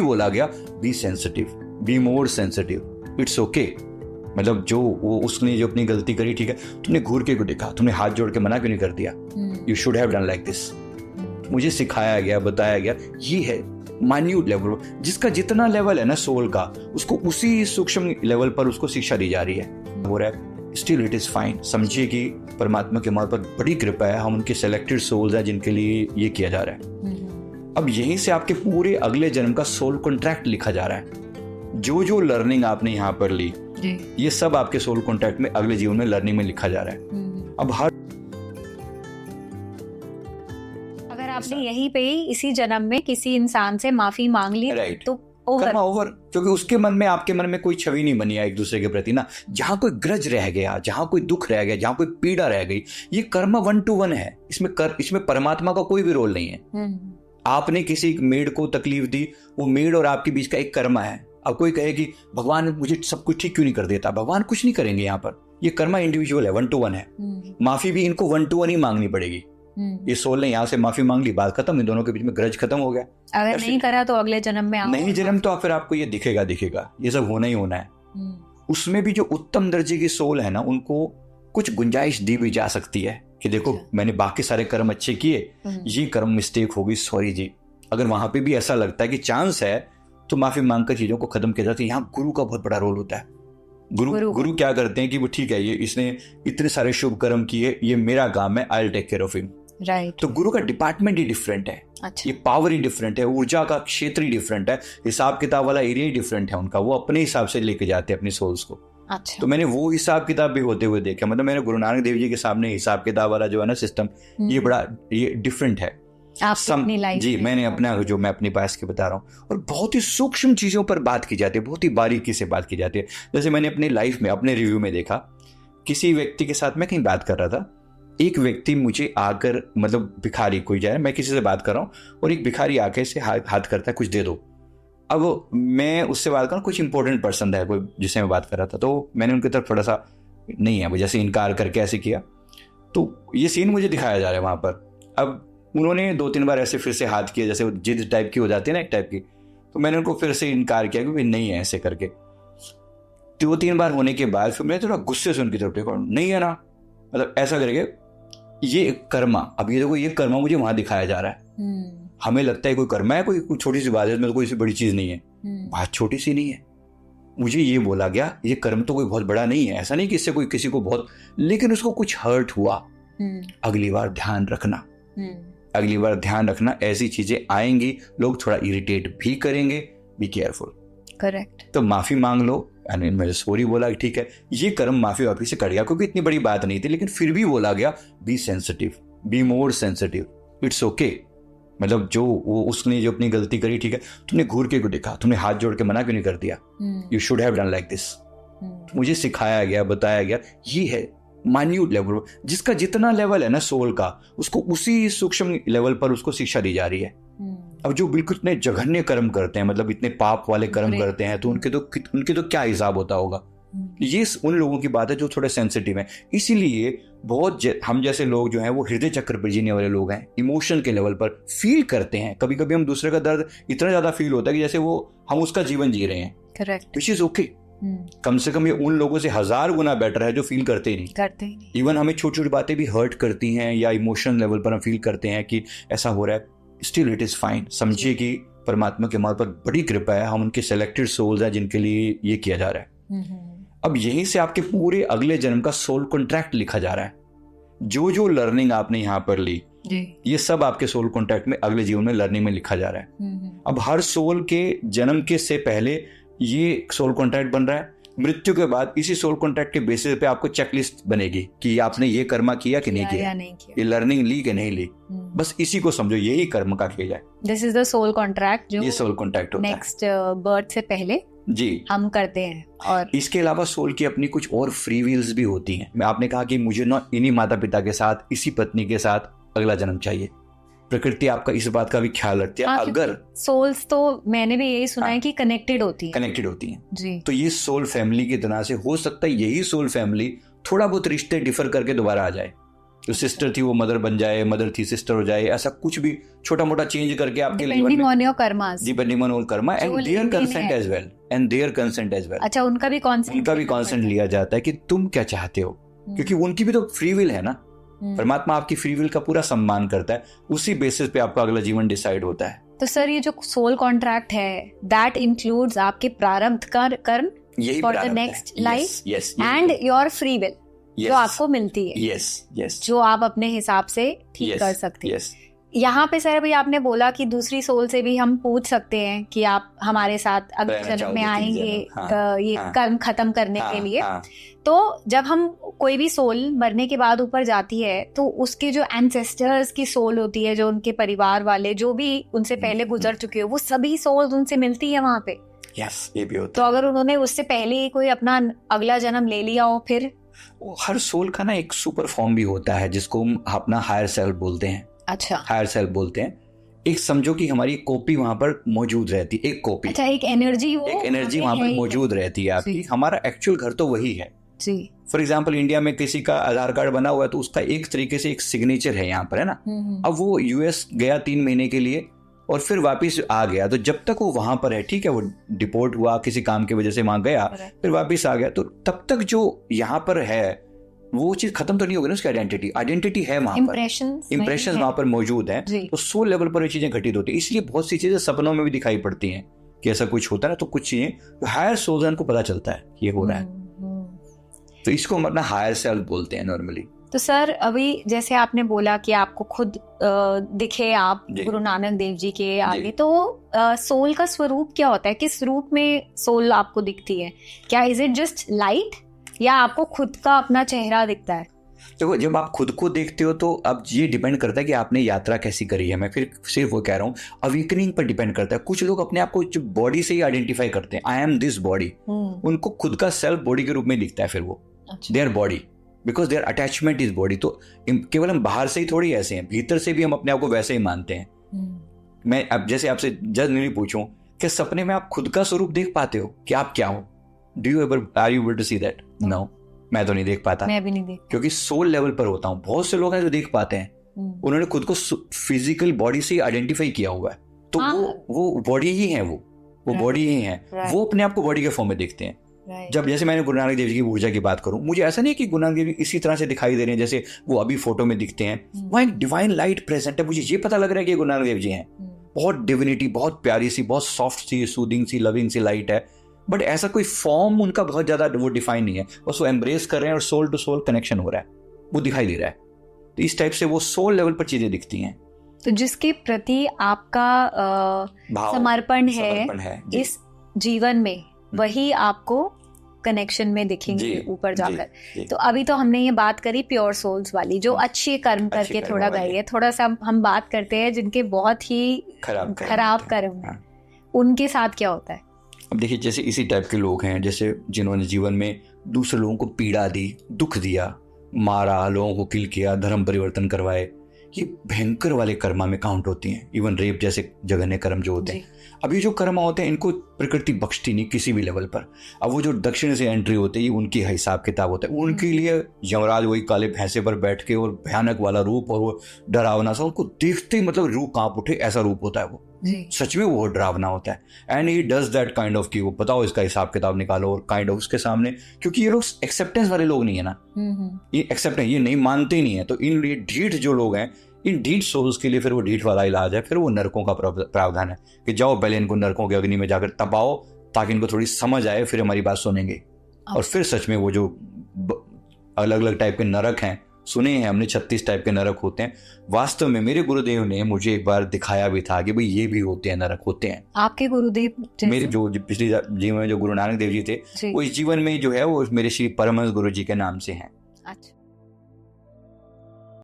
बोला गया be sensitive, be more sensitive, it's okay. मतलब जो वो उसने जो अपनी गलती करी, ठीक है, तुमने घूर के क्यों देखा, तुमने हाथ जोड़ के मना क्यों नहीं कर दिया, you should have done like this. मुझे सिखाया गया, बताया गया, ये है माइन्यूट लेवल। जिसका जितना लेवल है ना सोल का, उसको उसी सूक्ष्म लेवल पर उसको शिक्षा दी जा रही है। हो रहा है, स्टिल इट इज फाइन। समझिए कि परमात्मा के हमारे पर बड़ी कृपा है, हम उनके सेलेक्टेड सोल्स हैं जिनके लिए ये किया जा रहा है। अब यहीं से आपके पूरे अगले जन्म का सोल कॉन्ट्रैक्ट लिखा जा रहा है। जो जो लर्निंग आपने यहाँ पर ली, ये सब आपके सोल कॉन्ट्रैक्ट में अगले जीवन में लर्निंग में लिखा जा रहा है। अब हर अगर आपने यहीं पे ही इसी जन्म में किसी इंसान से माफी मांग ली, राइट, तो ओवर, क्योंकि उसके मन में आपके मन में कोई छवि नहीं बनी है एक दूसरे के प्रति ना। जहां कोई ग्रज रह गया, जहां कोई दुख रह गया, जहां कोई पीड़ा रह गई, ये कर्म 1 to 1 है। इसमें परमात्मा का कोई भी रोल नहीं है। आपने किसी मेड को तकलीफ दी, वो मेड और आपके बीच का एक कर्मा है। अब कोई कहे कि भगवान मुझे सब कुछ ठीक क्यों नहीं कर देता, भगवान कुछ नहीं करेंगे। यहाँ पर ये कर्मा इंडिविजुअल है, 1 to 1 है। माफी भी इनको 1 to 1 ही मांगनी पड़ेगी। ये सोल ने यहाँ से माफी मांग ली, बात खत्म, इन दोनों के बीच में ग्रज खत्म हो गया। अगर नहीं करा तो अगले जन्म में नहीं जन्म तो फिर आपको ये दिखेगा, ये सब होना ही होना है। उसमें भी जो उत्तम दर्जे की सोल है ना, उनको कुछ गुंजाइश दी भी जा सकती है कि देखो मैंने बाकी सारे कर्म अच्छे किए, ये कर्म मिस्टेक हो गई, सॉरी जी। अगर वहां पे भी ऐसा लगता है कि चांस है, तो माफी मांगकर चीजों को खत्म किया जाता है। यहाँ गुरु का बहुत बड़ा रोल होता है। गुरु क्या करते हैं कि वो ठीक है, ये इसने इतने सारे शुभ कर्म किए, ये मेरा काम है, I will take care of him. Right. तो गुरु का डिपार्टमेंट ही डिफरेंट है। अच्छा। ये पावर ही डिफरेंट है, ऊर्जा का क्षेत्र ही डिफरेंट है, हिसाब किताब वाला एरिया ही डिफरेंट है उनका। वो अपने हिसाब से लेके जाते हैं अपनी सोल्स को। अच्छा। तो मैंने वो हिसाब किताब भी होते हुए देखा। मतलब मैंने गुरु नानक देव जी के सामने हिसाब किताब वाला जो है ना सिस्टम, ये डिफरेंट है। अपनी लाइफ जी, मैंने अपना जो मैं अपनी पास के बता रहा हूँ, और बहुत ही सूक्ष्म चीजों पर बात की जाती है, बहुत ही बारीकी से बात की जाती है। जैसे मैंने अपनी लाइफ में अपने रिव्यू में देखा, किसी व्यक्ति के साथ मैं कहीं बात कर रहा था, एक व्यक्ति मुझे आकर, मतलब भिखारी कोई जाए, मैं किसी से बात कर रहा हूँ और एक भिखारी आके से हाथ करता है, कुछ दे दो। अब मैं उससे बात कर रहा हूँ, कुछ इंपॉर्टेंट पर्सन है कोई जिससे मैं बात कर रहा था, तो मैंने उनकी तरफ थोड़ा सा नहीं है वो जैसे इनकार करके ऐसे किया। तो ये सीन मुझे दिखाया जा रहा है वहां पर। अब उन्होंने 2-3 बार ऐसे फिर से हाथ किया, जैसे वो जिद टाइप की हो जाती है ना, एक टाइप की। तो मैंने उनको फिर से इनकार किया कि नहीं है ऐसे करके। 2-3 बार होने के बाद फिर मैंने थोड़ा गुस्से से उनकी तरफ देखा, नहीं है ना, मतलब ऐसा करके ये कर्मा। अब ये देखो, ये कर्मा मुझे वहां दिखाया जा रहा है। हमें लगता है कोई कर्मा है, कोई छोटी सी बात है, तो कोई सी बड़ी चीज नहीं है। बात छोटी सी नहीं है। मुझे ये बोला गया ये कर्म तो कोई बहुत बड़ा नहीं है, ऐसा नहीं कि इससे कोई किसी को बहुत, लेकिन उसको कुछ हर्ट हुआ। अगली बार ध्यान रखना, अगली बार ध्यान रखना, ऐसी चीजें आएंगी, लोग थोड़ा इरिटेट भी करेंगे, बी केयरफुल। करेक्ट। तो माफी मांग लो। मैंने सॉरी बोला, ठीक है, ये कर्म माफी वाफी से कट गया, क्योंकि इतनी बड़ी बात नहीं थी, लेकिन फिर भी बोला गया be sensitive, be more sensitive, it's okay. मतलब जो वो उसने जो अपनी गलती करी, ठीक है, तुमने घूर के क्यों देखा, तुमने हाथ जोड़ के मना क्यों नहीं कर दिया, you should have done like this. मुझे सिखाया गया, बताया गया, ये है माइन्यूट लेवल। जिसका जितना लेवल है ना सोल का, उसको उसी सूक्ष्म लेवल पर उसको शिक्षा दी जा रही है। अब जो बिल्कुल इतने जघन्य कर्म करते हैं, मतलब इतने पाप वाले कर्म करते हैं, तो उनके तो क्या हिसाब होता होगा। ये उन लोगों की बात है जो थोड़े सेंसिटिव हैं। इसीलिए बहुत हम जैसे लोग जो हैं वो हृदय चक्र पर जीने वाले लोग हैं, इमोशन के लेवल पर फील करते हैं। कभी कभी हम दूसरे का दर्द इतना ज्यादा फील होता है कि जैसे वो हम उसका जीवन जी रहे हैं। करेक्ट। Which is okay. कम से कम ये उन लोगों से 1000 गुना बेटर है जो फील करते ही नहीं। इवन हमें छोटी छोटी बातें भी हर्ट करती हैं, या इमोशन लेवल पर हम फील करते हैं कि ऐसा हो रहा है, स्टिल इट इज फाइन। समझिए कि परमात्मा के हमारे पर बड़ी कृपा है, हम उनके सेलेक्टेड सोल्स हैं जिनके लिए ये किया जा रहा है। अब यहीं से आपके पूरे अगले जन्म का सोल कॉन्ट्रैक्ट लिखा जा रहा है। जो जो लर्निंग आपने यहाँ पर ली, ये सब आपके सोल कॉन्ट्रैक्ट में अगले जीवन में लर्निंग में लिखा जा रहा है। अब हर सोल के जन्म के से पहले ये सोल कॉन्ट्रैक्ट बन रहा है। मृत्यु के बाद इसी सोल कॉन्ट्रैक्ट के बेसिस पे आपको चेकलिस्ट बनेगी कि आपने ये कर्मा किया कि नहीं किया, ये लर्निंग ली कि नहीं ली। बस इसी को समझो, यही कर्म का खेल है। This is the soul contract जो ये सोल कॉन्ट्रैक्ट होता है नेक्स्ट बर्थ से पहले जी हम करते हैं। और इसके अलावा सोल की अपनी कुछ और फ्री विल्स भी होती हैं। आपने कहा कि मुझे ना इन्हीं माता पिता के साथ, इसी पत्नी के साथ अगला जन्म चाहिए। प्रकृति आपका इस बात का भी ख्याल रखती है। अगर सोल्स तो मैंने भी यही सुना है कि कनेक्टेड होती है जी। तो ये सोल फैमिली की तरह से हो सकता है यही सोल फैमिली थोड़ा बहुत रिश्ते डिफर करके दोबारा आ जाए, जो सिस्टर थी वो मदर बन जाए, मदर थी सिस्टर हो जाए, ऐसा कुछ भी छोटा मोटा चेंज करके आपके जीवन डिपेंडिंग में, on your karmas, depending on karma and their consent as well, and their consent as well. अच्छा, उनका भी कंसेंट लिया जाता है कि तुम क्या चाहते हो, क्योंकि उनकी भी तो फ्री विल है ना। परमात्मा आपकी फ्री विल का पूरा सम्मान करता है, उसी बेसिस पे आपका अगला जीवन डिसाइड होता है। तो सर ये जो सोल कॉन्ट्रैक्ट है दैट इंक्लूड्स आपके प्रारब्ध कर्म यही for the next life and your free will जो आपको मिलती है, यस, जो आप अपने हिसाब से ठीक कर सकते हैं। यहाँ पे सर अभी आपने बोला कि दूसरी सोल से भी हम पूछ सकते हैं कि आप हमारे साथ अगले जन्म में आएंगे ये कर्म खत्म करने के लिए। तो जब हम कोई भी सोल मरने के बाद ऊपर जाती है तो उसके जो एंसेस्टर्स की सोल होती है, जो उनके परिवार वाले जो भी उनसे पहले गुजर चुके हो, वो सभी सोल्स उनसे मिलती है वहां पे। ये भी होता तो अगर उन्होंने उससे पहले ही कोई अपना अगला जन्म ले लिया हो फिर? हर सोल का ना एक सुपर फॉर्म भी होता है जिसको हम अपना हायर सेल्फ बोलते हैं। अच्छा, हायर सेल्फ बोलते हैं। एक समझो कि हमारी कॉपी वहां पर मौजूद रहती है, एक कॉपी। अच्छा, एक एनर्जी वहां पर मौजूद रहती है आपकी। हमारा एक्चुअल घर तो वही है जी। फॉर एग्जाम्पल इंडिया में किसी का आधार कार्ड बना हुआ है तो उसका एक तरीके से एक सिग्नेचर है यहाँ पर, है ना। अब वो यूएस गया 3 महीने के लिए और फिर वापस आ गया, तो जब तक वो वहां पर है, ठीक है, वो डिपोर्ट हुआ किसी काम की वजह से वहां गया, फिर वापस आ गया, तो तब तक जो यहाँ पर है वो चीज खत्म तो नहीं होगी ना। उसकी आइडेंटिटी है वहां पर, इंप्रेशन वहां पर मौजूद है। तो सोल लेवल पर ये चीजें घटित होती है। इसलिए बहुत सी चीजें सपनों में भी दिखाई पड़ती हैं कि ऐसा कुछ होता है ना, तो कुछ चीजें हायर सोल्स को पता चलता है ये हो रहा है, तो इसको हम अपना हायर सेल्फ बोलते हैं नॉर्मली। तो सर अभी जैसे आपने बोला कि आपको खुद दिखे आप गुरु नानक देव जी के आगे, तो सोल का स्वरूप क्या होता है? किस रूप में सोल आपको दिखती है? क्या इज इट जस्ट लाइट या आपको खुद का अपना चेहरा दिखता है? देखो, जब आप खुद को देखते हो तो अब ये डिपेंड करता है कि आपने यात्रा कैसी करी है। मैं फिर सिर्फ वो कह रहा हूँ, अवेकनिंग पर डिपेंड करता है। कुछ लोग अपने आप को बॉडी से ही आइडेंटिफाई करते हैं, आई एम दिस बॉडी। उनको खुद का सेल्फ बॉडी के रूप में दिखता है फिर वो, their body, because their attachment is body. तो केवल हम बाहर से ही थोड़ी ऐसे हैं, भीतर से भी हम अपने आप को वैसे ही मानते हैं। मैं अब जैसे आपसे जज नहीं पूछूं कि सपने में आप खुद का स्वरूप देख पाते हो कि आप क्या हो? Do you ever are you able to see that? No, मैं तो नहीं देख पाता। मैं भी नहीं देख, क्योंकि सोल लेवल पर होता हूँ। बहुत से लोग हैं जो देख पाते हैं, उन्होंने खुद को फिजिकल बॉडी से आइडेंटिफाई किया हुआ है, तो वो बॉडी ही है, वो बॉडी ही है। वो अपने आप को बॉडी के फॉर्म में देखते हैं। जब जैसे मैंने गुरु नानक देव जी की ऊर्जा की बात करूं, मुझे ऐसा नहीं है कि गुरु नानक देव जी इसी तरह से दिखाई दे रहे हैं जैसे वो अभी फोटो में दिखते हैं। वहां एक डिवाइन लाइट प्रेजेंट है, मुझे ये पता लग रहा है कि गुरु नानक देव जी हैं। बहुत डिविनिटी, बहुत प्यारी सी, बहुत सॉफ्ट सी, सूदिंग सी, लविंग सी लाइट है, बट ऐसा कोई फॉर्म उनका बहुत ज्यादा वो डिफाइन नहीं है। बस वो एम्ब्रेस कर रहे हैं और सोल टू सोल कनेक्शन हो रहा है, वो दिखाई दे रहा है। तो इस टाइप से वो सोल लेवल पर चीजें दिखती हैं। तो जिसके प्रति आपका समर्पण है इस जीवन में, वही आपको कनेक्शन में दिखेंगे ऊपर जाकर। तो अभी तो हमने ये बात करी प्योर सोल्स वाली, जो अच्छे कर्म करके थोड़ा गई है। थोड़ा सा हम बात करते हैं जिनके बहुत ही खराब कर्म है, उनके साथ क्या होता है? अब देखिए, जैसे इसी टाइप के लोग हैं जैसे जिन्होंने जीवन में दूसरे लोगों को पीड़ा दी, दुख दिया, मारा, लोगों को किल किया, धर्म परिवर्तन करवाए, ये भयंकर वाले कर्मा में काउंट होती हैं। इवन रेप जैसे जघन्य कर्म जो होते हैं, अब ये जो कर्म होते हैं इनको प्रकृति बख्शती नहीं किसी भी लेवल पर। अब वो जो दक्षिण से एंट्री होती है, उनकी हिसाब किताब होता है। उनके लिए यमराज वही काले भैंसे पर बैठ के और भयानक वाला रूप और वो डरावना सा, उनको देखते ही मतलब रूह कांप उठे, ऐसा रूप होता है वो। सच में वो डरावना होता है। And he does that kind of कि वो बताओ इसका हिसाब किताब निकालो और काइंड ऑफ उसके सामने, क्योंकि ये लोग एक्सेप्टेंस वाले लोग नहीं है ना, ये एक्सेप्ट ये नहीं मानते ही नहीं है। तो इन ये ढीठ जो लोग हैं, इन ढीठ सोल्स के लिए फिर वो ढीठ वाला इलाज है, फिर वो नरकों का प्रावधान है कि जाओ पहले इनको नरकों की अग्नि में जाकर तपाओ ताकि इनको थोड़ी समझ आए, फिर हमारी बात सुनेंगे। और फिर सच में वो जो अलग अलग टाइप के नरक हैं, सुने हैं हमने 36 टाइप के नरक होते हैं। वास्तव में मेरे गुरुदेव ने मुझे एक बार दिखाया भी था कि भाई ये भी होते हैं, नरक होते हैं। आपके गुरुदेव? मेरे जो पिछले जीवन में जो गुरु नानक देव जी थे, वो इस जीवन में जो है वो मेरे श्री परमहंस गुरु जी के नाम से हैं। अच्छा।